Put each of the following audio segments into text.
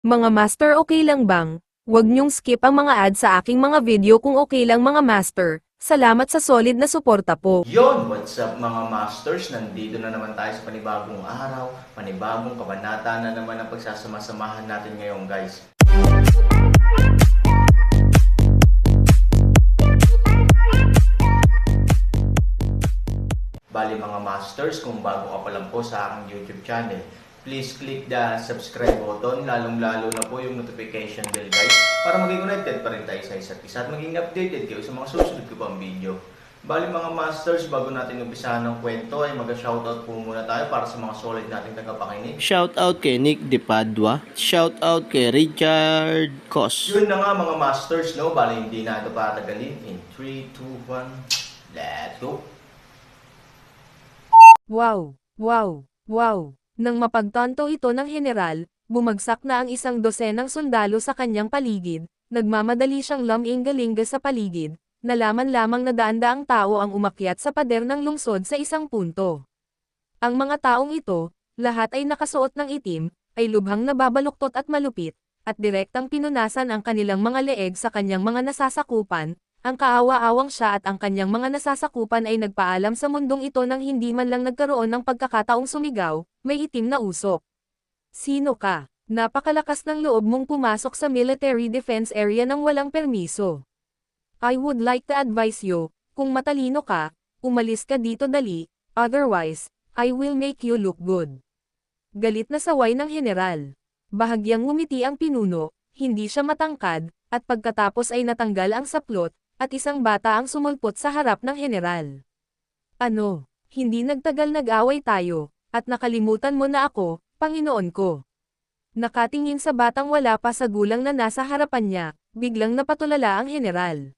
Mga master, okay lang bang? Huwag niyong skip ang mga ads sa aking mga video kung okay lang mga master. Salamat sa solid na suporta po. Yon, what's up mga masters? Nandito na naman tayo sa panibagong araw, panibagong kabanata na naman ang pagsasama-samahan natin ngayon guys. Bali mga masters, kung bago ka pa lang po sa aking YouTube channel, please click the subscribe button, lalong-lalo na po yung notification bell guys, para maging connected pa rin tayo sa isa't isa at maging updated kayo sa mga susunod ko pang video. Bali mga masters, bago natin umpisahan ng kwento ay mag-shoutout po muna tayo para sa mga solid nating tagapakinig. Shoutout kay Nick De Padua. Shoutout kay Richard Cos. Yun na nga mga masters, no? Bali hindi na ito patagalin. In 3, 2, 1, let's go! Wow, wow, wow. Nang mapagtanto ito ng general, bumagsak na ang isang dosenang sundalo sa kanyang paligid, nagmamadali siyang lamingga-lingga sa paligid, nalaman lamang na daan-daang tao ang umakyat sa pader ng lungsod sa isang punto. Ang mga taong ito, lahat ay nakasuot ng itim, ay lubhang nababaluktot at malupit, at direktang pinunasan ang kanilang mga leeg sa kanyang mga nasasakupan. Ang kaawa-awang siya at ang kanyang mga nasasakupan ay nagpaalam sa mundong ito nang hindi man lang nagkaroon ng pagkakataong sumigaw, may itim na usok. Sino ka? Napakalakas ng loob mong pumasok sa military defense area nang walang permiso. I would like to advise you, kung matalino ka, umalis ka dito dali, otherwise, I will make you look good. Galit na saway ng general. Bahagyang ngumiti ang pinuno, hindi siya matangkad, at pagkatapos ay natanggal ang saplot, at isang bata ang sumulpot sa harap ng general. Ano, hindi nagtagal nag-away tayo, at nakalimutan mo na ako, Panginoon ko. Nakatingin sa batang wala pa sa gulang na nasa harapan niya, biglang napatulala ang general.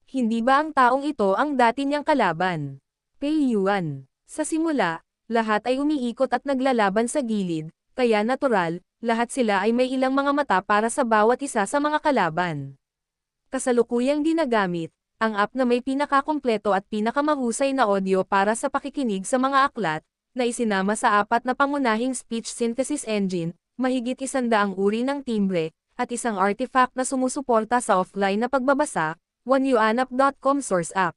Hindi ba ang taong ito ang dati niyang kalaban? Pei Yuan. Sa simula, lahat ay umiikot at naglalaban sa gilid, kaya natural, lahat sila ay may ilang mga mata para sa bawat isa sa mga kalaban. Kasalukuyang ginagamit, ang app na may pinakakumpleto at pinakamahusay na audio para sa pakikinig sa mga aklat, na isinama sa 4 na pangunahing speech synthesis engine, mahigit 100 uri ng timbre, at isang artifact na sumusuporta sa offline na pagbabasa, OneYuanApp.com source app.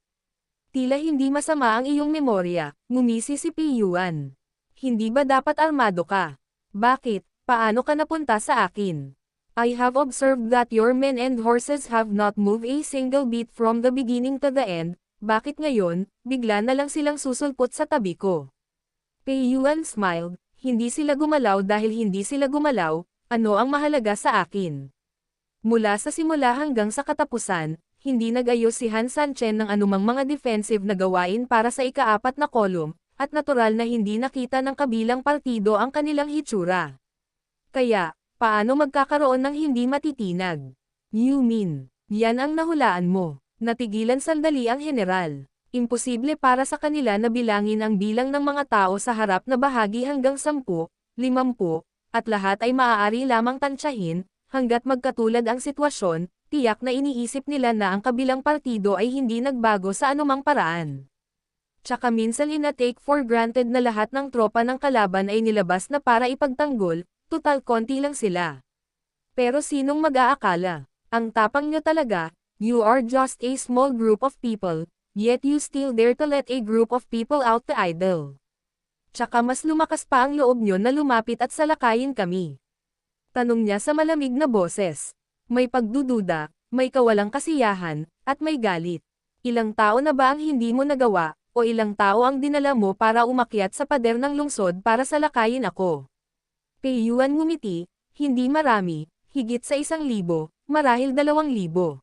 Tila hindi masama ang iyong memorya, ngumisi si Pei Yuan. Hindi ba dapat armado ka? Bakit, paano ka napunta sa akin? I have observed that your men and horses have not moved a single beat from the beginning to the end, bakit ngayon, bigla na lang silang susulpot sa tabi ko? Pei Yuan smiled, hindi sila gumalaw dahil hindi sila gumalaw, ano ang mahalaga sa akin? Mula sa simula hanggang sa katapusan, hindi nag-ayos si Han Sanchen ng anumang mga defensive na gawain para sa ika-4 na kolum, at natural na hindi nakita ng kabilang partido ang kanilang hitsura. Kaya, paano magkakaroon ng hindi matitinag? You mean, yan ang nahulaan mo. Natigilan sandali ang general. Imposible para sa kanila na bilangin ang bilang ng mga tao sa harap na bahagi hanggang 10, 50, at lahat ay maaari lamang tansyahin, hanggat magkatulad ang sitwasyon, tiyak na iniisip nila na ang kabilang partido ay hindi nagbago sa anumang paraan. Tsaka minsan ina-take for granted na lahat ng tropa ng kalaban ay nilabas na para ipagtanggol, tutal konti lang sila. Pero sinong mag-aakala? Ang tapang nyo talaga, you are just a small group of people, yet you still dare to let a group of people out to idle. Tsaka mas lumakas pa ang loob nyo na lumapit at salakayin kami. Tanong niya sa malamig na boses. May pagdududa, may kawalang kasiyahan, at may galit. Ilang tao na ba ang hindi mo nagawa, o ilang tao ang dinala mo para umakyat sa pader ng lungsod para salakayin ako? Pei Yuan ngumiti, hindi marami, higit sa 1,000, marahil 2,000.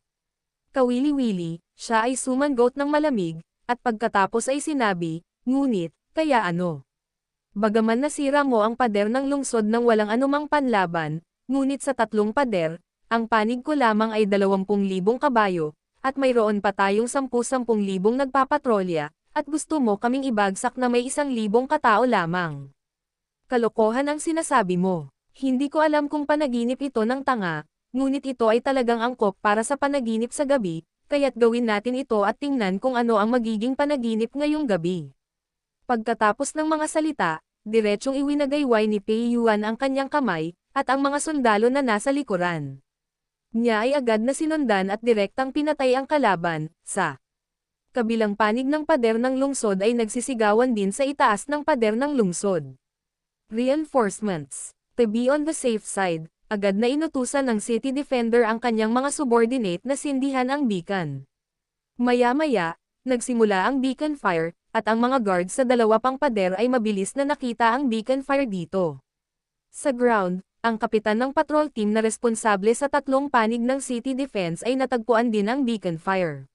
Kawili-wili, siya ay sumangot ng malamig, at pagkatapos ay sinabi, ngunit, kaya ano? Bagaman nasira mo ang pader ng lungsod nang walang anumang panlaban, ngunit sa 3 pader, ang panig ko lamang ay 20,000 kabayo, at mayroon pa tayong 10,000 nagpapatrolya, at gusto mo kaming ibagsak na may 1,000 katao lamang. Kalokohan ang sinasabi mo. Hindi ko alam kung panaginip ito ng tanga, ngunit ito ay talagang angkop para sa panaginip sa gabi, kaya't gawin natin ito at tingnan kung ano ang magiging panaginip ngayong gabi. Pagkatapos ng mga salita, diretsyong iwinagayway ni Pei Yuan ang kanyang kamay, at ang mga sundalo na nasa likuran niya ay agad na sinundan at direktang pinatay ang kalaban. Sa kabilang panig ng pader ng lungsod ay nagsisigawan din sa itaas ng pader ng lungsod. Reinforcements. To be on the safe side, agad na inutusan ng city defender ang kanyang mga subordinate na sindihan ang beacon. Maya-maya, nagsimula ang beacon fire, at ang mga guards sa dalawa pang pader ay mabilis na nakita ang beacon fire dito. Sa ground, ang kapitan ng patrol team na responsable sa tatlong panig ng city defense ay natagpuan din ang beacon fire.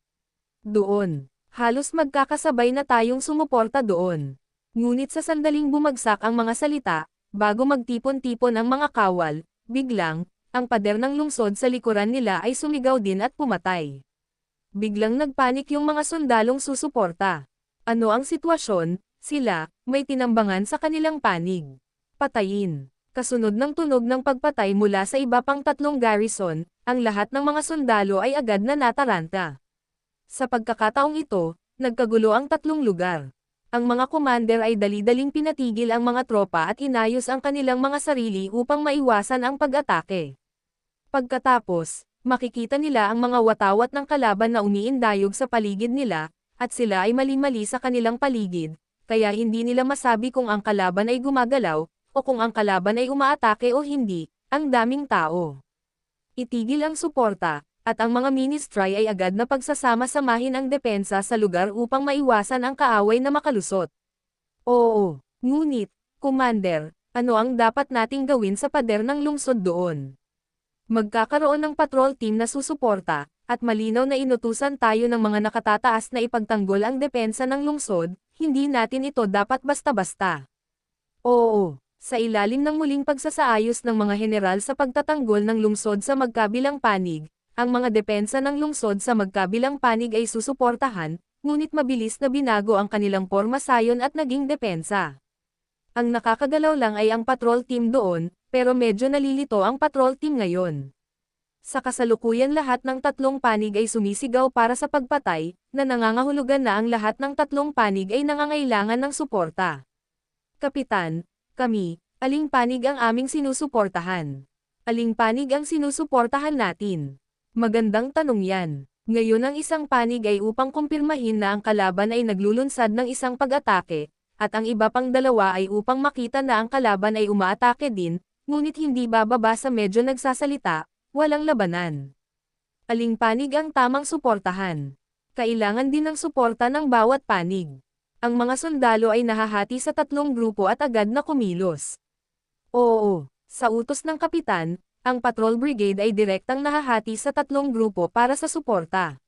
Doon, halos magkakasabay na tayong sumuporta doon. Ngunit sa sandaling bumagsak ang mga salita, bago magtipon-tipon ang mga kawal, biglang, ang pader ng lungsod sa likuran nila ay sumigaw din at pumatay. Biglang nagpanik yung mga sundalong susuporta. Ano ang sitwasyon? Sila, may tinambangan sa kanilang panig. Patayin. Kasunod ng tunog ng pagpatay mula sa iba pang tatlong garrison, ang lahat ng mga sundalo ay agad na nataranta. Sa pagkakataong ito, nagkagulo ang tatlong lugar. Ang mga commander ay dali-daling pinatigil ang mga tropa at inayos ang kanilang mga sarili upang maiwasan ang pag-atake. Pagkatapos, makikita nila ang mga watawat ng kalaban na umiindayog sa paligid nila, at sila ay mali-mali sa kanilang paligid, kaya hindi nila masabi kung ang kalaban ay gumagalaw, o kung ang kalaban ay umaatake o hindi, ang daming tao. Itigil ang suporta, at ang mga ministry ay agad na pagsasama-samahin ang depensa sa lugar upang maiwasan ang kaaway na makalusot. Oo, ngunit, Commander, ano ang dapat nating gawin sa pader ng lungsod doon? Magkakaroon ng patrol team na susuporta, at malinaw na inutusan tayo ng mga nakatataas na ipagtanggol ang depensa ng lungsod, hindi natin ito dapat basta-basta. Oo, sa ilalim ng muling pagsasaayos ng mga general sa pagtatanggol ng lungsod sa magkabilang panig, ang mga depensa ng lungsod sa magkabilang panig ay susuportahan, ngunit mabilis na binago ang kanilang pormasayon at naging depensa. Ang nakakagalaw lang ay ang patrol team doon, pero medyo nalilito ang patrol team ngayon. Sa kasalukuyan lahat ng tatlong panig ay sumisigaw para sa pagpatay, na nangangahulugan na ang lahat ng tatlong panig ay nangangailangan ng suporta. Kapitan, kami, aling panig ang aming sinusuportahan? Aling panig ang sinusuportahan natin? Magandang tanong yan. Ngayon ang isang panig ay upang kumpirmahin na ang kalaban ay naglulunsad ng isang pag-atake, at ang iba pang dalawa ay upang makita na ang kalaban ay umaatake din, ngunit hindi bababa sa medyo nagsasalita, walang labanan. Aling panig ang tamang suportahan? Kailangan din ng suporta ng bawat panig. Ang mga sundalo ay nahahati sa tatlong grupo at agad na kumilos. Oo, sa utos ng kapitan, ang patrol brigade ay direktang nahahati sa tatlong grupo para sa suporta.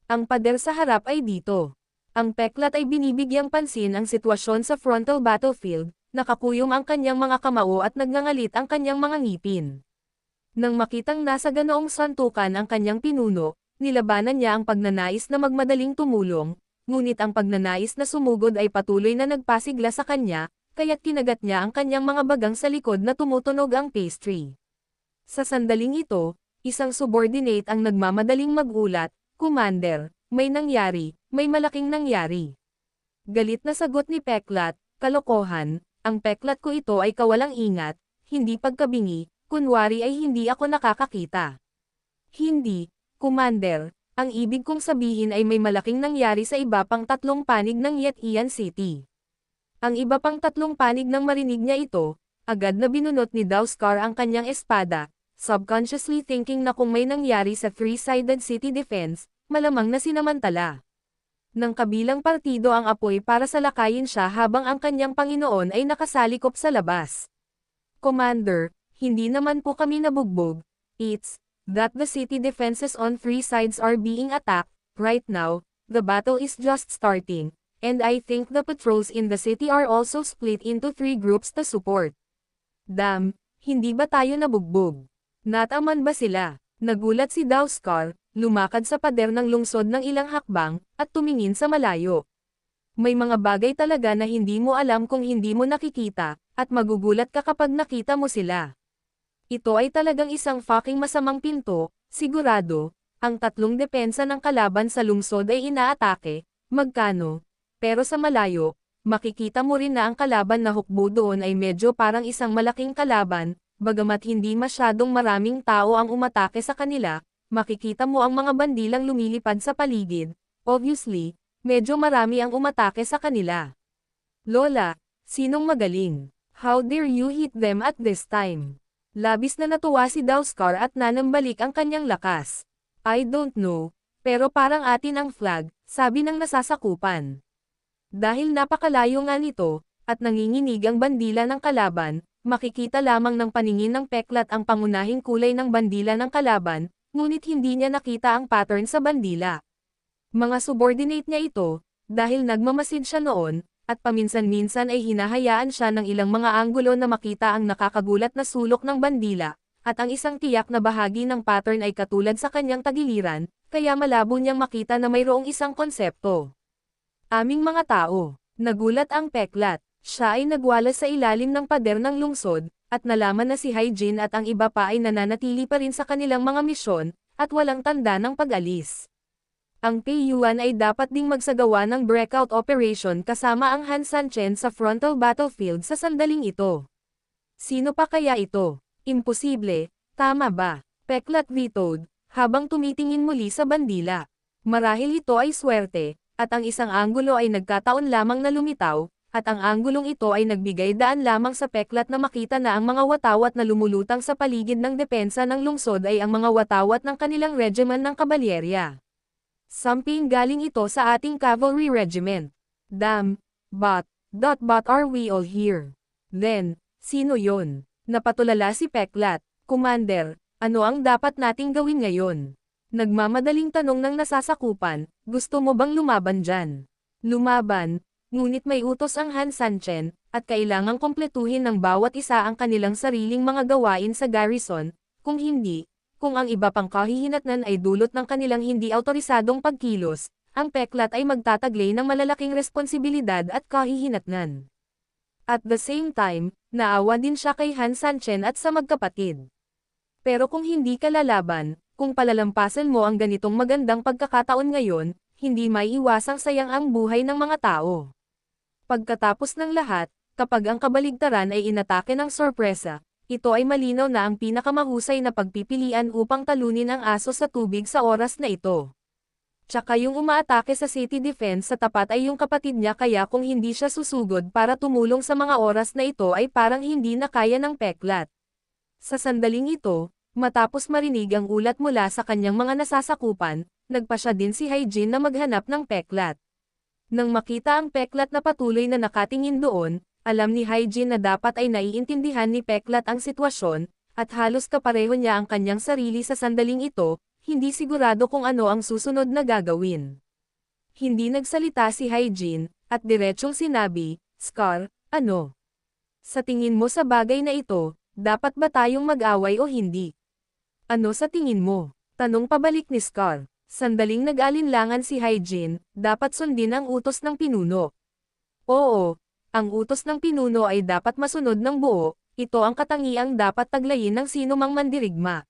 Ang pader sa harap ay dito. Ang peklat ay binibigyang pansin ang sitwasyon sa frontal battlefield, nakakuyom ang kanyang mga kamao at nagngangalit ang kanyang mga ngipin. Nang makitang nasa ganoong santukan ang kanyang pinuno, nilabanan niya ang pagnanais na magmadaling tumulong, ngunit ang pagnanais na sumugod ay patuloy na nagpasigla sa kanya, kaya't kinagat niya ang kanyang mga bagang sa likod na tumutunog ang pastry. Sa sandaling ito, isang subordinate ang nagmamadaling magulat, Commander, may nangyari, may malaking nangyari. Galit na sagot ni Peklat, kalokohan, ang peklat ko ito ay kawalang ingat, hindi pagkabingi, kunwari ay hindi ako nakakakita. Hindi, Commander, ang ibig kong sabihin ay may malaking nangyari sa iba pang tatlong panig ng Yetian City. Ang iba pang tatlong panig nang marinig niya ito, agad na binunot ni Daoskar ang kanyang espada, subconsciously thinking na kung may nangyari sa three-sided city defense, malamang na sinamantala ng kabilang partido ang apoy para salakayin siya habang ang kanyang Panginoon ay nakasalikop sa labas. Commander, hindi naman po kami nabugbog, it's that the city defenses on three sides are being attacked. Right now, the battle is just starting, and I think the patrols in the city are also split into three groups to support. Damn, hindi ba tayo nabugbog? Nataman ba sila? Nagulat si Daoskar, lumakad sa pader ng lungsod ng ilang hakbang, at tumingin sa malayo. May mga bagay talaga na hindi mo alam kung hindi mo nakikita, at magugulat ka kapag nakita mo sila. Ito ay talagang isang fucking masamang pinto, sigurado, ang tatlong depensa ng kalaban sa lungsod ay inaatake, magkano? Pero sa malayo, makikita mo rin na ang kalaban na hukbo doon ay medyo parang isang malaking kalaban, bagamat hindi masyadong maraming tao ang umatake sa kanila, makikita mo ang mga bandilang lumilipad sa paligid. Obviously, medyo marami ang umatake sa kanila. Lola, sinong magaling? How dare you hit them at this time? Labis na natuwa si Dowskar at nanambalik ang kanyang lakas. I don't know, pero parang atin ang flag, sabi ng nasasakupan. Dahil napakalayo nga nito, at nanginginig ang bandila ng kalaban, makikita lamang ng paningin ng peklat ang pangunahing kulay ng bandila ng kalaban, ngunit hindi niya nakita ang pattern sa bandila. Mga subordinate niya ito, dahil nagmamasid siya noon, at paminsan-minsan ay hinahayaan siya ng ilang mga anggulo na makita ang nakakagulat na sulok ng bandila, at ang isang tiyak na bahagi ng pattern ay katulad sa kanyang tagiliran, kaya malabo niyang makita na mayroong isang konsepto. Aming mga tao, nagulat ang peklat, siya ay nagwalas sa ilalim ng pader ng lungsod, at nalaman na si Hyjin at ang iba pa ay nananatili pa rin sa kanilang mga misyon, at walang tanda ng pag-alis. Ang Peiyuan ay dapat ding magsagawa ng breakout operation kasama ang Han Sanchen sa frontal battlefield sa sandaling ito. Sino pa kaya ito? Imposible, tama ba? Peklat vetoed, habang tumitingin muli sa bandila. Marahil ito ay swerte, at ang isang anggulo ay nagkataon lamang na lumitaw, at ang anggulong ito ay nagbigay daan lamang sa peklat na makita na ang mga watawat na lumulutang sa paligid ng depensa ng lungsod ay ang mga watawat ng kanilang regiment ng kabalyerya. Something galing ito sa ating cavalry regiment. Damn, but are we all here? Then, sino yon? Napatulala si Peklat. Commander, ano ang dapat nating gawin ngayon? Nagmamadaling tanong ng nasasakupan, gusto mo bang lumaban dyan? Lumaban, ngunit may utos ang Han Sanchen, at kailangang kompletuhin ng bawat isa ang kanilang sariling mga gawain sa garrison, kung hindi, kung ang iba pang kahihinatnan ay dulot ng kanilang hindi autorisadong pagkilos, ang Peklat ay magtataglay ng malalaking responsibilidad at kahihinatnan. At the same time, naawa din siya kay Han Sanchen at sa magkapatid. Pero kung hindi ka lalaban, kung palalampasan mo ang ganitong magandang pagkakataon ngayon, hindi maiiwasang sayang ang buhay ng mga tao. Pagkatapos ng lahat, kapag ang kabaligtaran ay inatake ng sorpresa, ito ay malinaw na ang pinakamahusay na pagpipilian upang talunin ang aso sa tubig sa oras na ito. Tsaka yung umaatake sa city defense sa tapat ay yung kapatid niya, kaya kung hindi siya susugod para tumulong sa mga oras na ito ay parang hindi na kaya ng Peklat. Sa sandaling ito, matapos marinig ang ulat mula sa kanyang mga nasasakupan, nagpasya din si Hyjin na maghanap ng Peklat. Nang makita ang Peklat na patuloy na nakatingin doon, alam ni Hyjin na dapat ay naiintindihan ni Peklat ang sitwasyon, at halos kapareho niya ang kanyang sarili sa sandaling ito, hindi sigurado kung ano ang susunod na gagawin. Hindi nagsalita si Hyjin, at diretsyong sinabi, Scar, ano? Sa tingin mo sa bagay na ito, dapat ba tayong mag-away o hindi? Ano sa tingin mo? Tanong pabalik ni Scar. Sandaling nag-alinlangan si Hyjin, dapat sundin ang utos ng pinuno. Oo, ang utos ng pinuno ay dapat masunod ng buo, ito ang katangiang dapat taglayin ng sino mang mandirigma.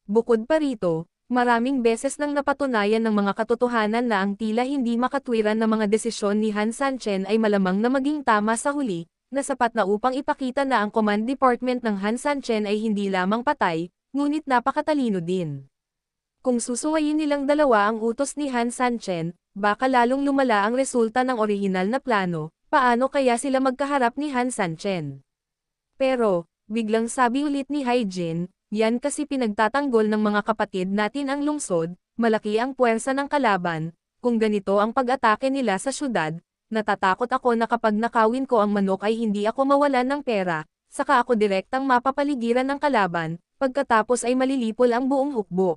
Bukod pa rito, maraming beses nang napatunayan ng mga katotohanan na ang tila hindi makatwiran na mga desisyon ni Han Sanchen ay malamang na maging tama sa huli, na sapat na upang ipakita na ang command department ng Han Sanchen ay hindi lamang patay, ngunit napakatalino din. Kung susuwayin nilang dalawa ang utos ni Han Sanchen, baka lalong lumala ang resulta ng orihinal na plano, paano kaya sila magkaharap ni Han Sanchen? Pero, biglang sabi ulit ni Hyjin, yan kasi pinagtatanggol ng mga kapatid natin ang lungsod, malaki ang puwersa ng kalaban, kung ganito ang pag-atake nila sa syudad, natatakot ako na kapag nakawin ko ang manok ay hindi ako mawalan ng pera, saka ako direktang mapapaligiran ng kalaban, pagkatapos ay malilipol ang buong hukbo.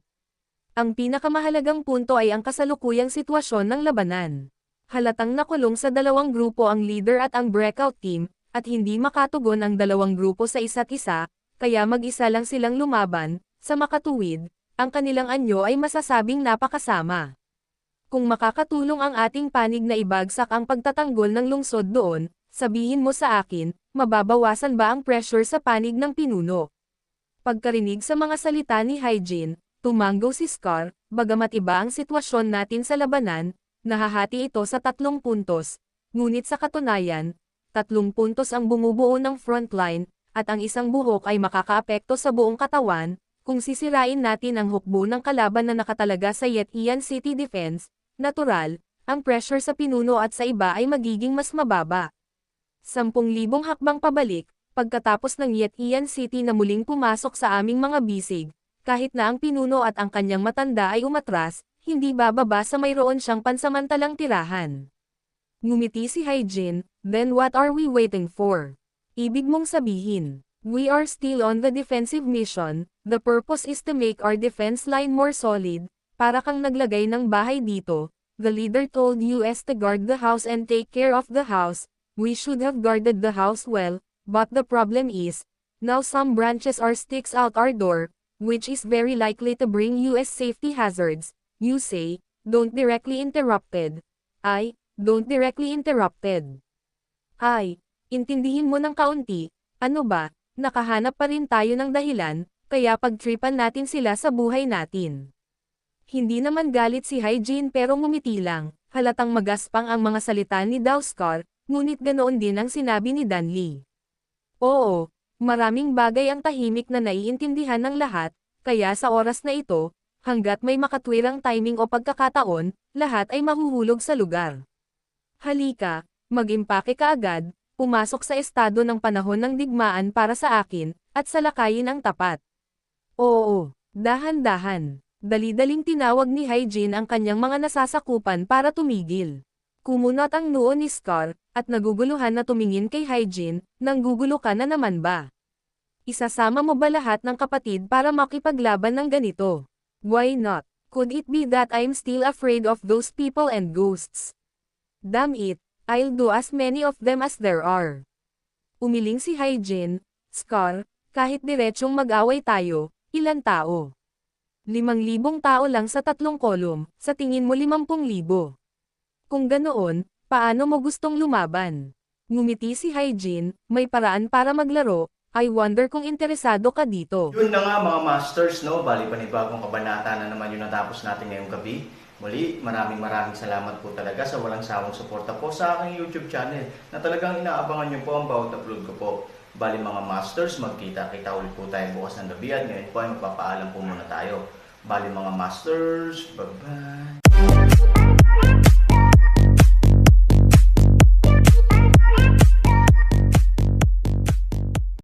Ang pinakamahalagang punto ay ang kasalukuyang sitwasyon ng labanan. Halatang nakulong sa dalawang grupo ang leader at ang breakout team, at hindi makatugon ang dalawang grupo sa isa't isa, kaya mag-isa lang silang lumaban, sa makatuwid, ang kanilang anyo ay masasabing napakasama. Kung makakatulong ang ating panig na ibagsak ang pagtatanggol ng lungsod doon, sabihin mo sa akin, mababawasan ba ang pressure sa panig ng pinuno? Pagkarinig sa mga salita ni Hyjin, tumanggo si Scar, bagamat iba ang sitwasyon natin sa labanan, nahahati ito sa 3 puntos, ngunit sa katunayan, 3 puntos ang bumubuo ng frontline, at ang isang buhok ay makakaapekto sa buong katawan, kung sisirain natin ang hukbo ng kalaban na nakatalaga sa Yetian City Defense, natural, ang pressure sa pinuno at sa iba ay magiging mas mababa. 10,000 hakbang pabalik, pagkatapos ng Yetian City na muling pumasok sa aming mga bisig, kahit na ang pinuno at ang kanyang matanda ay umatras, hindi bababa sa mayroon siyang pansamantalang tirahan. Ngumiti si Hyjin, then what are we waiting for? Ibig mong sabihin, we are still on the defensive mission, the purpose is to make our defense line more solid, para kang naglagay ng bahay dito, the leader told us to guard the house and take care of the house, we should have guarded the house well, but the problem is, now some branches are sticks out our door, which is very likely to bring us safety hazards, you say, don't directly interrupted. Don't directly interrupted. Intindihin mo ng kaunti, ano ba, nakahanap pa rin tayo ng dahilan, kaya pagtripan natin sila sa buhay natin. Hindi naman galit si Hyjin pero ngumiti lang, halatang magaspang ang mga salita ni Daoskar, ngunit ganoon din ang sinabi ni Danli. Oo, maraming bagay ang tahimik na naiintindihan ng lahat, kaya sa oras na ito, hanggat may makatwirang timing o pagkakataon, lahat ay mahuhulog sa lugar. Halika, mag-impake ka agad, pumasok sa estado ng panahon ng digmaan para sa akin, at salakayin ang tapat. Oo, dahan-dahan. Dali-daling tinawag ni Hyjin ang kanyang mga nasasakupan para tumigil. Kumunot ang noo ni Scar, at naguguluhan na tumingin kay Hyjin, nanggugulo ka na naman ba? Isasama mo ba lahat ng kapatid para makipaglaban ng ganito? Why not? Could it be that I'm still afraid of those people and ghosts? Damn it, I'll do as many of them as there are. Umiling si Hyjin, Scar, kahit diretsyong mag-away tayo, ilan tao? 5,000 tao lang sa 3 kolum, sa tingin mo 50,000. Kung ganoon, paano mo gustong lumaban? Ngumiti si Hyjin, may paraan para maglaro, I wonder kung interesado ka dito. Yun na nga mga masters, no? Bali panibagong kabanata na naman yung natapos natin ngayong gabi. Muli, maraming salamat po talaga sa walang sawang suporta po sa aking YouTube channel na talagang inaabangan nyo po ang bawat upload ko po. Bali mga masters, magkita-kita ulit po tayo bukas ng gabi at ngayon po ay magpapaalam po muna tayo. Bali mga masters, bye-bye!